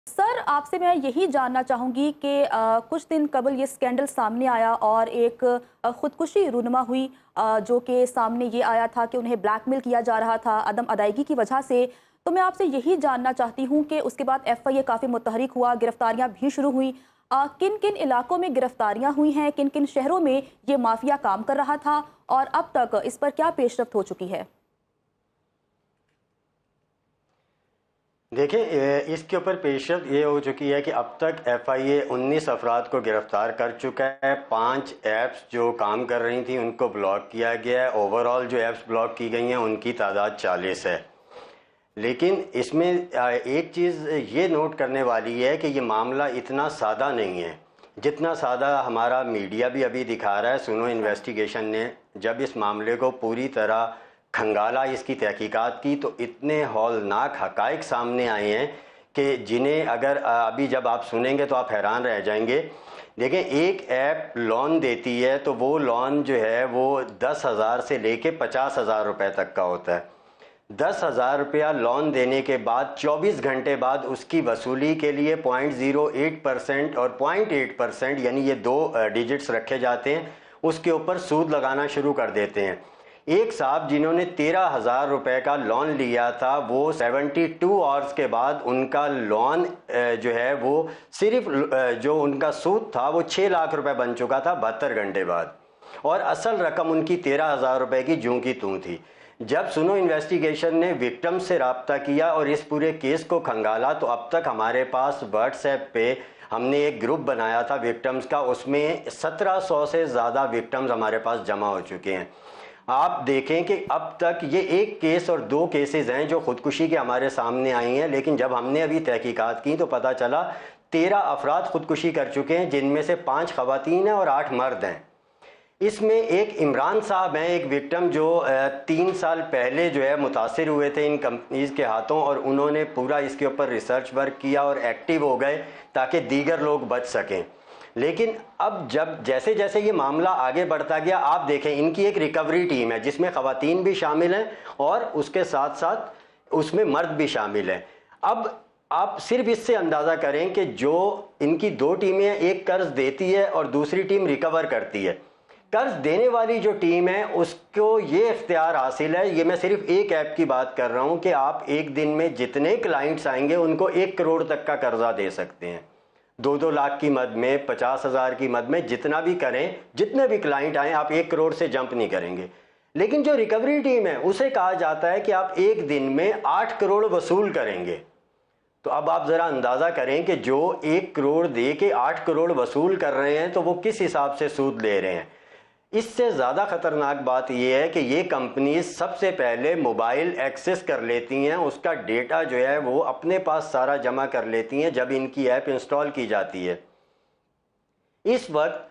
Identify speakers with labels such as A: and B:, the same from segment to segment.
A: Sir, आपसे मैं यही जानना चाहूँगी कि कुछ दिन कबल ये स्कैंडल सामने आया और एक ख़ुदकुशी रूनुमा हुई, जो कि सामने ये आया था कि उन्हें ब्लैकमेल किया जा रहा था अदम अदायगी की वजह से। तो मैं आपसे यही जानना चाहती हूँ कि उसके बाद एफआईए काफ़ी मुतहरिक हुआ, गिरफ्तारियाँ भी शुरू हुई। किन किन इलाकों में गिरफ्तारियाँ हुई हैं, किन किन शहरों में ये माफिया काम कर रहा था और अब तक इस पर क्या पेशरफ्त हो चुकी है?
B: देखिए, इसके ऊपर पेशरफ्त ये हो चुकी है कि अब तक एफआईए 19 अफराद को गिरफ्तार कर चुका है। 5 ऐप्स जो काम कर रही थी उनको ब्लॉक किया गया है। ओवरऑल जो ऐप्स ब्लॉक की गई हैं उनकी तादाद 40 है। लेकिन इसमें एक चीज़ ये नोट करने वाली है कि ये मामला इतना सादा नहीं है जितना सादा हमारा मीडिया भी अभी दिखा रहा है। सुनो इन्वेस्टिगेशन ने जब इस मामले को पूरी तरह खंगाला, इसकी तहकीकात की, तो इतने हौलनाक हक़ाइक़ सामने आए हैं कि जिन्हें अगर अभी जब आप सुनेंगे तो आप हैरान रह जाएंगे। देखें, एक ऐप लोन देती है तो वो लोन जो है वो 10,000 से लेके 50,000 रुपये तक का होता है। 10,000 रुपया लोन देने के बाद 24 घंटे बाद उसकी वसूली के लिए 0.08% और 0.8%, यानी ये दो डिजिट्स रखे जाते हैं, उसके ऊपर सूद लगाना शुरू कर देते हैं। एक साहब जिन्होंने 13,000 रुपये का लोन लिया था, वो 72 आवर्स के बाद उनका लोन जो है वो सिर्फ जो उनका सूद था वो 6 लाख रुपए बन चुका था 72 घंटे बाद, और असल रकम उनकी 13,000 रुपये की जूं की तूं थी। जब सुनो इन्वेस्टिगेशन ने विक्टिम से रब्ता किया और इस पूरे केस को खंगाला, तो अब तक हमारे पास व्हाट्सएप पे हमने एक ग्रुप बनाया था विक्टिम्स का, उसमें 1700 से ज़्यादा विक्टिम्स हमारे पास जमा हो चुके हैं। आप देखें कि अब तक ये एक केस और 2 केसेस हैं जो ख़ुदकुशी के हमारे सामने आई हैं, लेकिन जब हमने अभी तहकीकात की तो पता चला 13 अफराद ख़ुदकुशी कर चुके हैं, जिनमें से 5 ख़वातीन हैं और 8 मर्द हैं। इसमें एक इमरान साहब हैं, एक विक्टिम जो 3 साल पहले जो है मुतासिर हुए थे इन कंपनीज़ के हाथों, और उन्होंने पूरा इसके ऊपर रिसर्च वर्क किया और एक्टिव हो गए ताकि दीगर लोग बच सकें। लेकिन अब जब जैसे जैसे ये मामला आगे बढ़ता गया, आप देखें इनकी एक रिकवरी टीम है जिसमें ख़वातीन भी शामिल हैं और उसके साथ साथ उसमें मर्द भी शामिल हैं। अब आप सिर्फ इससे अंदाज़ा करें कि जो इनकी 2 टीमें, एक कर्ज देती है और दूसरी टीम रिकवर करती है। कर्ज देने वाली जो टीम है उसको ये इख्तियार हासिल है, ये मैं सिर्फ एक ऐप की बात कर रहा हूँ, कि आप एक दिन में जितने क्लाइंट्स आएंगे उनको 1 करोड़ तक का कर्जा दे सकते हैं। 2-2 लाख की मद में, 50,000 की मद में, जितना भी करें, जितने भी क्लाइंट आए, आप 1 करोड़ से जंप नहीं करेंगे। लेकिन जो रिकवरी टीम है उसे कहा जाता है कि आप एक दिन में 8 करोड़ वसूल करेंगे। तो अब आप ज़रा अंदाज़ा करें कि जो 1 करोड़ दे के 8 करोड़ वसूल कर रहे हैं तो वो किस हिसाब से सूद ले रहे हैं। इससे ज़्यादा ख़तरनाक बात यह है कि ये कंपनीज सबसे पहले मोबाइल एक्सेस कर लेती हैं, उसका डेटा जो है वो अपने पास सारा जमा कर लेती हैं जब इनकी ऐप इंस्टॉल की जाती है। इस वक्त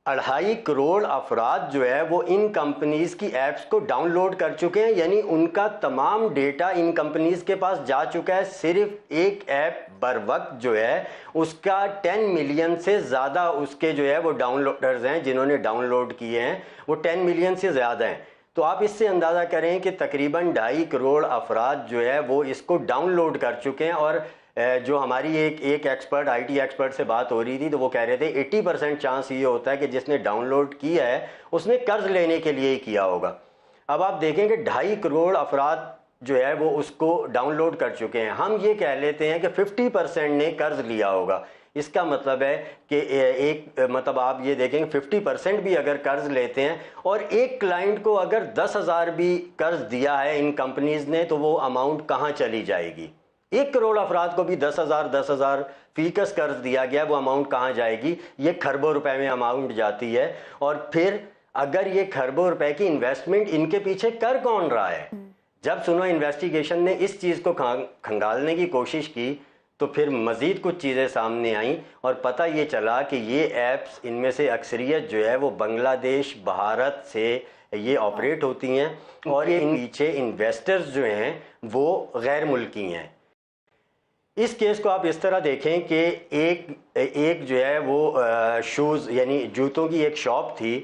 B: 2.5 करोड़ अफराद जो है वो इन कंपनीज की ऐप्स को डाउनलोड कर चुके हैं, यानी उनका तमाम डेटा इन कंपनीज के पास जा चुका है। सिर्फ एक ऐप बर वक्त जो है उसका 10 मिलियन से ज़्यादा उसके जो है वो डाउनलोडर्स हैं, जिन्होंने डाउनलोड किए हैं वो 10 मिलियन से ज़्यादा हैं। तो आप इससे अंदाज़ा करें कि तकरीबन 2.5 करोड़ अफराद जो है वो इसको डाउनलोड कर चुके हैं। और जो हमारी एक एक्सपर्ट, आईटी एक्सपर्ट से बात हो रही थी तो वो कह रहे थे 80% चांस ये होता है कि जिसने डाउनलोड किया है उसने कर्ज लेने के लिए ही किया होगा। अब आप देखें कि 2.5 करोड़ अफराद जो है वो उसको डाउनलोड कर चुके हैं। हम ये कह लेते हैं कि 50% ने कर्ज लिया होगा। इसका मतलब है कि मतलब आप ये देखेंगे 50% भी अगर कर्ज लेते हैं और एक क्लाइंट को अगर 10,000 भी कर्ज दिया है इन कंपनीज ने, तो वो अमाउंट कहाँ चली जाएगी। 1 करोड़ अफराद को भी 10,000 फीकस कर्ज दिया गया, वो अमाउंट कहाँ जाएगी। ये खरबों रुपए में अमाउंट जाती है। और फिर अगर ये खरबों रुपए की इन्वेस्टमेंट इनके पीछे कर कौन रहा है। जब सुनो इन्वेस्टिगेशन ने इस चीज़ को खंगालने की कोशिश की तो फिर मज़ीद कुछ चीज़ें सामने आईं और पता ये चला कि ये ऐप्स, इनमें से अक्सरियत जो है वो बांग्लादेश, भारत से ये ऑपरेट होती हैं और ये पीछे इन्वेस्टर्स जो हैं वो गैर मुल्की हैं। इस केस को आप इस तरह देखें कि एक जो है वो शूज़ यानी जूतों की एक शॉप थी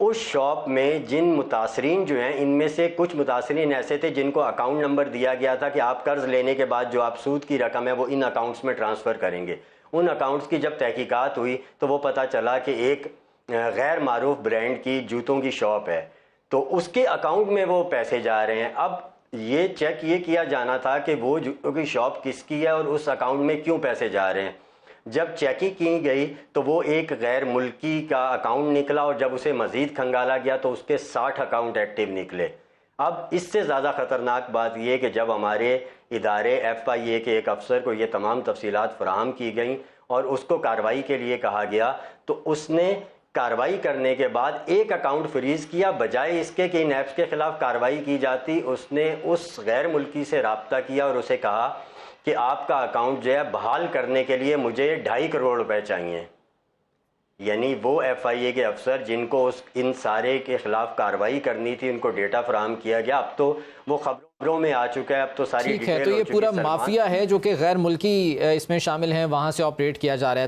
B: اس شاپ میں جن متاثرین جو ہیں ان میں سے کچھ متاثرین ایسے تھے جن کو اکاؤنٹ نمبر دیا گیا تھا کہ آپ قرض لینے کے بعد جو آپ سود کی رقم ہے وہ ان اکاؤنٹس میں ٹرانسفر کریں گے. ان اکاؤنٹس کی جب تحقیقات ہوئی تو وہ پتہ چلا کہ ایک غیر معروف برانڈ کی جوتوں کی شاپ ہے, تو اس کے اکاؤنٹ میں وہ پیسے جا رہے ہیں. اب یہ چیک یہ کیا جانا تھا کہ وہ جوتوں کی شاپ کس کی ہے اور اس اکاؤنٹ میں کیوں پیسے جا رہے ہیں. جب چیکنگ کی گئی تو وہ ایک غیر ملکی کا اکاؤنٹ نکلا, اور جب اسے مزید کھنگالا گیا تو اس کے 60 اکاؤنٹ ایکٹیو نکلے. اب اس سے زیادہ خطرناک بات یہ کہ جب ہمارے ادارے FIA کے ایک افسر کو یہ تمام تفصیلات فراہم کی گئیں اور اس کو کارروائی کے لیے کہا گیا, تو اس نے کارروائی کرنے کے بعد ایک اکاؤنٹ فریز کیا. بجائے اس کے کہ ان ایپس کے خلاف کارروائی کی جاتی, اس نے اس غیر ملکی سے رابطہ کیا اور اسے کہا کہ آپ کا اکاؤنٹ جو ہے بحال کرنے کے لیے مجھے 2.5 کروڑ روپے چاہیے. یعنی وہ FIA کے افسر جن کو ان سارے کے خلاف کارروائی کرنی تھی ان کو ڈیٹا فراہم کیا گیا. اب تو وہ خبروں میں آ چکا ہے, اب تو ساری
C: ٹھیک ہے. تو یہ پورا مافیا ہے جو کہ غیر ملکی اس میں شامل ہیں, وہاں سے آپریٹ کیا جا رہا ہے.